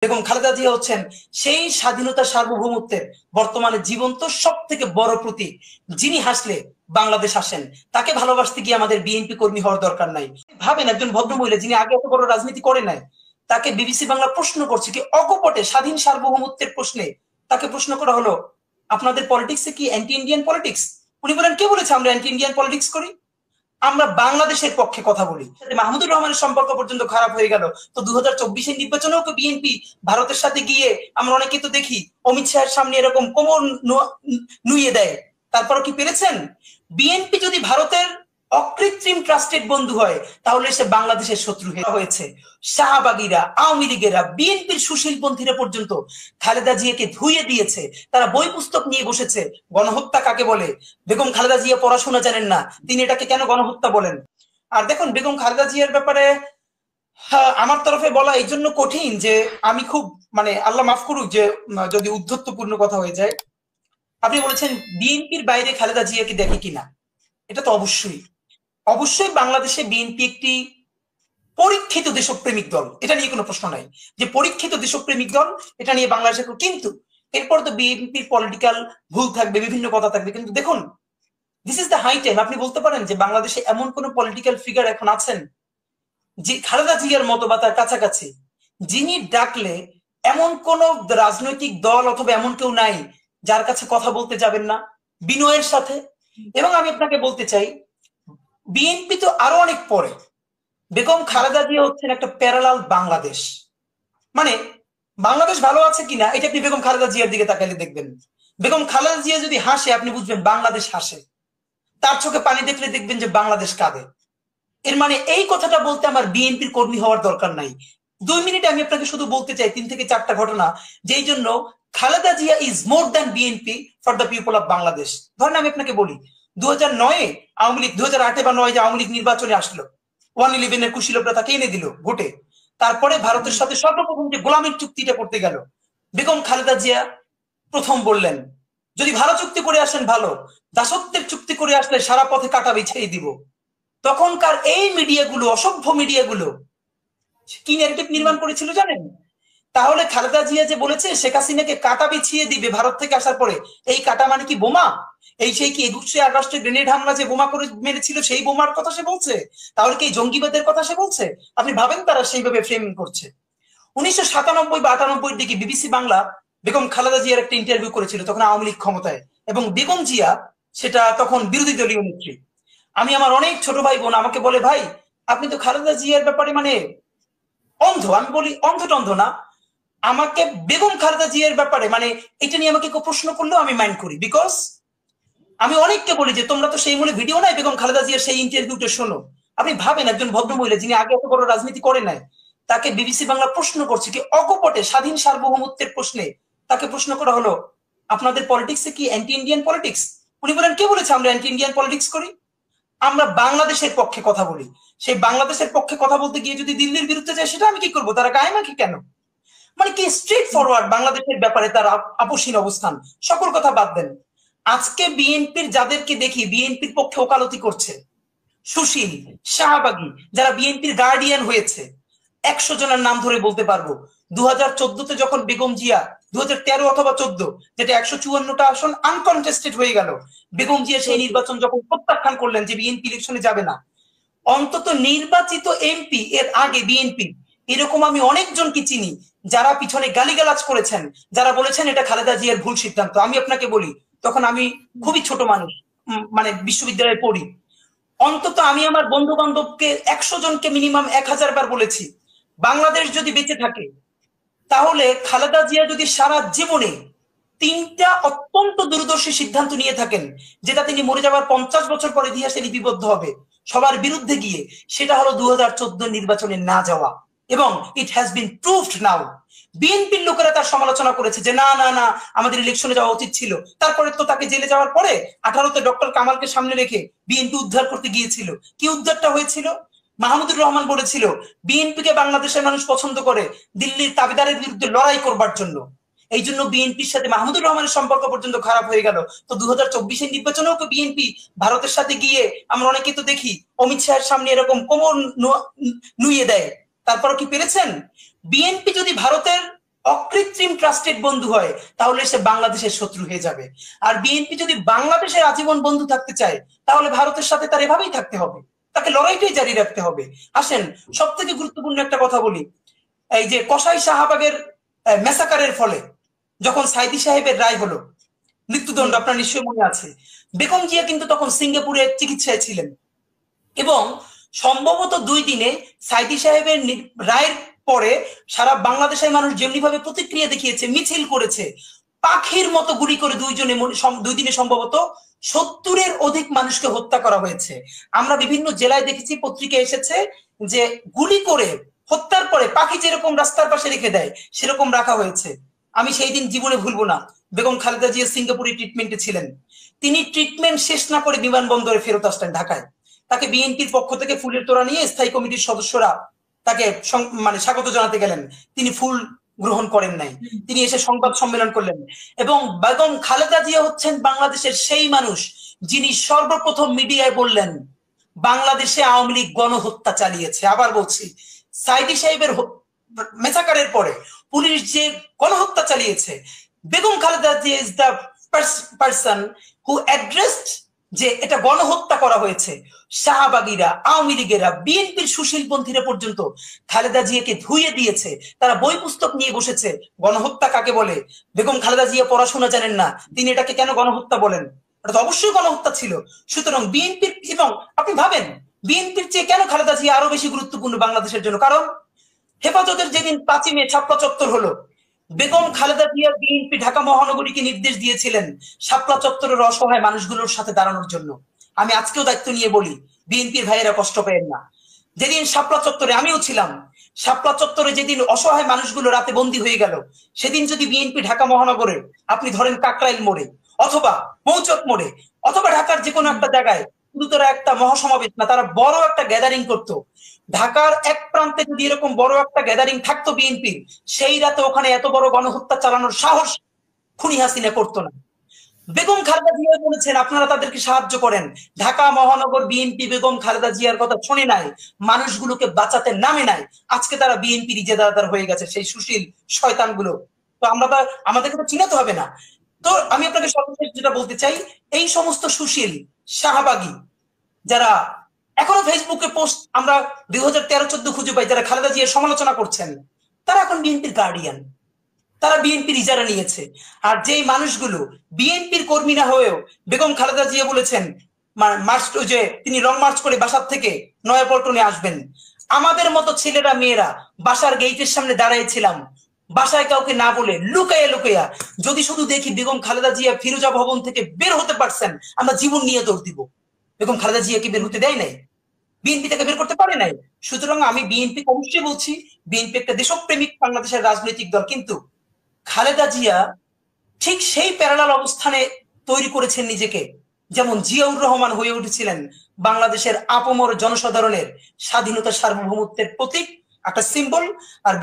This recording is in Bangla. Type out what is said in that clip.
বেগম খালেদা জিয়া হচ্ছেন সেই স্বাধীনতা সার্বভৌমত্বের বর্তমানে জীবন্ত সব থেকে বড় প্রতীক। যিনি হাসলে বাংলাদেশ হাসেন, তাকে ভালোবাসতে গিয়ে আমাদের বিএনপি কর্মী হওয়ার দরকার নাই। ভাবেন একজন ভদ্রমহিলা যিনি আগে এত বড় রাজনীতি করে নাই, তাকে বিবিসি বাংলা প্রশ্ন করছে কি অকপটে স্বাধীন সার্বভৌমত্বের প্রশ্নে তাকে প্রশ্ন করা হলো, আপনাদের পলিটিক্সে কি অ্যান্টি ইন্ডিয়ান পলিটিক্স? উনি বলেন, কে বলেছে আমরা অ্যান্টি ইন্ডিয়ান পলিটিক্স করি? আমরা বাংলাদেশের পক্ষে কথা বলি। মাহমুদুর রহমানের সম্পর্ক পর্যন্ত খারাপ হয়ে গেল, তো 2024-এর নির্বাচনেও তো বিএনপি ভারতের সাথে গিয়ে আমরা অনেকে তো দেখি অমিত শাহের সামনে এরকম কোমর নুইয়ে দেয়। তারপরও কি পেরেছেন? বিএনপি যদি ভারতের অকৃত্রিম ট্রাস্টেড বন্ধু হয়, তাহলে সে বাংলাদেশের শত্রু হয়েছে। শাহবাগীরা, আওয়ামী লীগেরা, বিএনপির সুশীলপন্থীরা পর্যন্ত খালেদা জিয়াকে ধুইয়ে দিয়েছে। তারা বই পুস্তক নিয়ে বসেছে গণহত্যা কাকে বলে। বেগম খালেদা জিয়া পড়াশোনা জানেন না, তিনি এটাকে কেন গণহত্যা বলেন? আর দেখুন, বেগম খালেদা জিয়ার ব্যাপারে আমার তরফে বলা এই জন্য কঠিন যে আমি খুব আল্লাহ মাফ করুক যে যদি উদ্ধত্তপূর্ণ কথা হয়ে যায়। আপনি বলেছেন বিএনপির বাইরে খালেদা জিয়াকে দেখে কিনা, এটা তো অবশ্যই বাংলাদেশে বিএনপি একটি পরীক্ষিত দেশপ্রেমিক দল, এটা নিয়ে কোনো প্রশ্ন নাই যে পরীক্ষিত দেশপ্রেমিক দল, এটা নিয়ে বাংলাদেশে। কিন্তু এরপর তো বিএনপির পলিটিক্যাল ভুল থাকবে, বিভিন্ন কথা থাকবে, কিন্তু দেখুন this is the high time. আপনি বলতে পারেন যে বাংলাদেশে এমন কোন পলিটিক্যাল ফিগার এখন আছেন যে খালেদা জিয়ার মতো বা তার কাছাকাছি, যিনি ডাকলে এমন কোন রাজনৈতিক দল অথবা এমন কেউ নাই যার কাছে কথা বলতে যাবেন না বিনয়ের সাথে। এবং আমি আপনাকে বলতে চাই, বিএনপি তো আরো অনেক পরে। বেগম খালেদা জিয়া হচ্ছেন একটা প্যারালাল বাংলাদেশ। বাংলাদেশ ভালো আছে কিনা এটা আপনি বেগম খালেদা জিয়ার দিকে তাকালে দেখবেন। বেগম খালেদা জিয়া যদি হাসে, আপনি বুঝবেন বাংলাদেশ হাসে। তার চোখে পানি দেখলে দেখবেন যে বাংলাদেশ কাঁদে। এর এই কথাটা বলতে আমার বিএনপির কর্মী হওয়ার দরকার নাই। 2 মিনিটে আমি আপনাকে শুধু বলতে চাই 3 থেকে 4টা ঘটনা, যেই জন্য Khaleda Zia is more than BNP for the people of Bangladesh. ধরেন আমি আপনাকে বলি, 2009-এ আওয়ামী লীগ, 2008-এ বা 2009 যে আওয়ামী লীগ নির্বাচনে আসলো, 111-এর কুশীলভরা তাকে এনে দিল ভোটে। তারপরে ভারতের সাথে সর্বপ্রথম যে গোলামীর চুক্তিটা করতে গেল, বেগম খালেদা জিয়া প্রথম বললেন, যদি ভালো চুক্তি করে আসেন ভালো, দাসত্বের চুক্তি করে আসলে সারা পথে কাটা বিছিয়ে দিব। তখনকার এই মিডিয়াগুলো, অসভ্য মিডিয়াগুলো কি ন্যারেটিভ নির্মাণ করেছিল জানেন? তাহলে খালেদা জিয়া যে বলেছে শেখ হাসিনাকে কাটা বিছিয়ে দিবে ভারত থেকে আসার পরে, এই কাটা মানে কি বোমা? এই সেই কি 21শে আগস্টে গ্রেনেড হামলা যে বোমা করে মেরেছিল সেই বোমার কথা সে বলছে? তাহলে কি জঙ্গিবাদের কথা সে বলছে? আপনি ভাবেন তারা সেইভাবে ফ্রেমিং করছে। 1997 বা 98-এর দিকে বিবিসি বাংলা বেগম খালেদা জিয়ার একটা ইন্টারভিউ করেছিল, তখন আওয়ামী লীগ ক্ষমতায়, এবং বেগম জিয়া সেটা তখন বিরোধী দলীয় নেত্রী। আমি আমার অনেক ছোট ভাই বোন আমাকে বলে, ভাই আপনি তো খালেদা জিয়ার ব্যাপারে অন্ধ। আমি বলি অন্ধ টন্ধ না, আমাকে বেগম খালেদা জিয়ার ব্যাপারে এটা নিয়ে আমাকে কেউ প্রশ্ন করলেও আমি মাইন্ড করি, বিকজ আমি অনেককে বলি যে তোমরা তো সেই মূলে ভিডিও নাই বেগম খালেদা জিয়ার সেই ইন্টারভিউটা শোনো। আপনি ভাবেন একজন ভদ্রমহিলা যিনি আগে এত বড় রাজনীতি করে নাই, তাকে বিবিসি বাংলা প্রশ্ন করছে কি অকপটে স্বাধীন সার্বভৌমত্বের প্রশ্নে তাকে প্রশ্ন করা হলো, আপনাদের পলিটিক্সে কি অ্যান্টি ইন্ডিয়ান পলিটিক্স? উনি বলেন, কে বলেছে আমরা অ্যান্টি ইন্ডিয়ান পলিটিক্স করি? আমরা বাংলাদেশের পক্ষে কথা বলি। সেই বাংলাদেশের পক্ষে কথা বলতে গিয়ে যদি দিল্লির বিরুদ্ধে যায়, সেটা আমি কি করবো? তারা গায়ে মাখি কেন? কি স্ট্রেট ফরওয়ার্ড বাংলাদেশের ব্যাপারে তার আপোষহীন অবস্থান। সকল কথা বাদ দেন, আজকে বিএনপির যাদেরকে দেখি বিএনপির পক্ষে ওকালতি করছে, সুশীল, শাহবাগী, যারা বিএনপির গার্ডিয়ান হয়েছে, 100 জনের নাম ধরে বলতে পারবো। 2014-তে যখন বেগম জিয়া, 2013 অথবা 14, যেটা 154টা আসন আনকনটেস্টেড হয়ে গেল, বেগম জিয়া সেই নির্বাচন যখন প্রত্যাখ্যান করলেন যে বিএনপি ইলেকশনে যাবে না, অন্তত নির্বাচিত এমপি এর আগে বিএনপি এরকম আমি অনেকজনকে চিনি যারা পিছনে গালিগালাজ করেছেন, যারা বলেছেন এটা খালেদা জিয়ার ভুল সিদ্ধান্ত। আমি আপনাকে বলি, তখন আমি খুবই ছোট মানুষ, বিশ্ববিদ্যালয়ে পড়ি। অন্তত আমি আমার বন্ধু বান্ধবকে 100 জনকে মিনিমাম 1000 বার বলেছি, বাংলাদেশ যদি বেঁচে থাকে তাহলে খালেদা জিয়া যদি সারা জীবনে 3টা অত্যন্ত দূরদর্শী সিদ্ধান্ত নিয়ে থাকেন, যেটা তিনি মরে যাওয়ার 50 বছর পর ইতিহাসে লিপিবদ্ধ হবে সবার বিরুদ্ধে গিয়ে, সেটা হলো 2014 নির্বাচনে না যাওয়া। এবং ইট হ্যাজ বিন প্রুভড নাও। বিএনপির লোকেরা তার সমালোচনা করেছে যে না না না আমাদের ইলেকশনে যাওয়া উচিত ছিল। তারপরে তো তাকে জেলে যাওয়ার পরে 18-তে ডক্টর কামালকে সামনে রেখে বিএনপি উদ্ধার করতে গিয়েছিল। কি উদ্ধারটা হয়েছিল? মাহমুদুর রহমান বলেছিল বিএনপিকে বাংলাদেশের মানুষ পছন্দ করে দিল্লির তাবেদারের বিরুদ্ধে লড়াই করবার জন্য। এই জন্য বিএনপির সাথে মাহমুদুর রহমানের সম্পর্ক পর্যন্ত খারাপ হয়ে গেল। তো 2024-এর নির্বাচনেও তো বিএনপি ভারতের সাথে গিয়ে আমরা অনেকে তো দেখি অমিত শাহের সামনে এরকম কোমর নুইয়ে দেয়। তারপরও কি পেরেছেন? বিএনপি যদি ভারতের অকৃত্রিম ট্রাস্টেড বন্ধু হয়, তাহলে সে বাংলাদেশের শত্রু হয়ে যাবে। আর বিএনপি যদি বাংলাদেশের আজীবন বন্ধু থাকতে চায়, তাহলে ভারতের সাথে তার এভাবেই থাকতে হবে, তাকে লড়াইটাই জারি রাখতে হবে। আসেন, সব থেকে গুরুত্বপূর্ণ একটা কথা বলি। এই যে কসাই শাহবাগের মেসাকারের ফলে যখন সাইদি সাহেবের রায় হলো, মৃত্যুদণ্ড, আপনার নিশ্চয়ই মনে আছে, বেগম জিয়া কিন্তু তখন সিঙ্গাপুরে চিকিৎসায় ছিলেন। এবং সম্ভবত 2 দিনে সাইদি সাহেবের রায়ের পরে সারা বাংলাদেশের মানুষ যেমনি ভাবে প্রতিক্রিয়া দেখিয়েছে, মিছিল করেছে, পাখির মতো গুলি করে 2 দিনে সম্ভবত 70-এর অধিক মানুষকে হত্যা করা হয়েছে। আমরা বিভিন্ন জেলায় দেখেছি, পত্রিকায় এসেছে যে গুলি করে হত্যার পরে পাখি যেরকম রাস্তার পাশে রেখে দেয় সেরকম রাখা হয়েছে। আমি সেই দিন জীবনে ভুলবো না। বেগম খালেদা জিয়া সিঙ্গাপুরে ট্রিটমেন্টে ছিলেন। তিনি ট্রিটমেন্ট শেষ না করে বিমানবন্দরে ফেরত আসলেন ঢাকায়। তাকে বিএনপির পক্ষ থেকে ফুলের তোড়া নিয়ে স্থায়ী কমিটির সদস্যরা তাকে স্বাগত জানাতে গেলেন। তিনি ফুল গ্রহণ করেন নাই, তিনি এসে সংবাদ সম্মেলন করলেন। এবং বেগম খালেদা জিয়া হচ্ছেন বাংলাদেশের সেই মানুষ যিনি সর্বপ্রথম মিডিয়ায় বললেন বাংলাদেশে আওয়ামী লীগ গণহত্যা চালিয়েছে। আবার বলছি, সাইদি সাহেবের মেসাকারের পরে পুলিশ যে গণহত্যা চালিয়েছে, Begum Khaleda Zia is the person who addressed যে এটা গণহত্যা করা হয়েছে। শাহবাগীরা, আওয়ামী লীগেরা, বিএনপির সুশীলপন্থীরা পর্যন্ত খালেদা জিয়াকে ধুইয়ে দিয়েছে। তারা বই পুস্তক নিয়ে বসেছে গণহত্যা কাকে বলে। বেগম খালেদা জিয়া পড়াশোনা জানেন না, তিনি এটাকে কেন গণহত্যা বলেন? এটা তো অবশ্যই গণহত্যা ছিল। সুতরাং বিএনপির, এবং আপনি ভাবেন বিএনপির চেয়ে কেন খালেদা জিয়া আরো বেশি গুরুত্বপূর্ণ বাংলাদেশের জন্য? কারণ হেফাজতের যেদিন 5ই মে শাপলা চত্বর হলো, বেগম খালেদা জিয়া বিএনপি ঢাকা মহানগরীকে নির্দেশ দিয়েছিলেন শাপলা চত্বরের অসহায় মানুষগুলোর সাথে দাঁড়ানোর জন্য। আমি আজকেও দায়িত্ব নিয়ে বলি, বিএনপির ভাইয়েরা কষ্ট পেয়েন না। যেদিন শাপলা চত্বরে, আমিও ছিলাম, শাপলা চত্বরে যেদিন অসহায় মানুষগুলো রাতে বন্দী হয়ে গেল, সেদিন যদি বিএনপি ঢাকা মহানগরে, আপনি ধরেন কাকরাইল মোড়ে অথবা মৌচক মোড়ে অথবা ঢাকার যে কোনো একটা জায়গায় গুরুতর একটা মহাসমাবেশ না, তারা বড় একটা গ্যাদারিং করতো, ঢাকার এক প্রান্তে যদি এরকম বড় একটা গ্যাদারিং থাকতো বিএনপির, সেই রাতে ওখানে এত বড় গণহত্যা চালানোর সাহস খুনি হাসিনা করতো না। বেগম খালেদা জিয়া বলেছেন আপনারা তাদেরকে সাহায্য করেন। ঢাকা মহানগর বিএনপি বেগম খালেদা জিয়ার কথা শুনে নাই, মানুষগুলোকে বাঁচাতে নামে নাই। আজকে তারা বিএনপি ইজাদারদার হয়ে গেছে, সেই সুশীল শয়তানগুলো। তো আমাদেরকে তো চিনাতে হবে না। তো আমি আপনাকে সর্বশেষ যেটা বলতে চাই, এই সমস্ত সুশীল শাহবাগী যারা এখনো ফেসবুকে পোস্ট আমরা 2013-14 খুঁজে পাই, যারা খালেদা জিয়ার সমালোচনা করছেন, তারা এখন বিএনপির গার্ডিয়ান, তারা বিএনপির ইজারা নিয়েছে। আর যেই মানুষগুলো বিএনপির কর্মী না হয়েও, বেগম খালেদা জিয়া বলেছেন মার্চ, যে তিনি লং মার্চ করে বাসার থেকে নয়াপল্টনে আসবেন, আমাদের মতো ছেলেরা মেয়েরা বাসার গেইটের সামনে দাঁড়াইছিলাম, বাসায় কাউকে না বলে লুকাইয়া লুকাইয়া। যদি শুধু দেখি বেগম খালেদা জিয়া ফিরোজা ভবন থেকে বের হতে পারছেন, আমরা জীবন নিয়ে দৌড় দিব। বেগম খালেদা জিয়াকে বের হতে দেয় নাই, বিএনপি থেকে বের করতে পারে নাই। সুতরাং আমি বিএনপি অবশ্যই বলছি, বিএনপি একটা দেশপ্রেমিক বাংলাদেশের রাজনৈতিক দল, কিন্তু খালেদা জিয়া ঠিক সেই প্যারালাল অবস্থানে তৈরি করেছেন নিজেকে, যেমন জিয়াউর রহমান হয়ে উঠেছিলেন বাংলাদেশের আপামর জনসাধারণের স্বাধীনতা সার্বভৌমত্বের প্রতীক, একটা সিম্বল। আর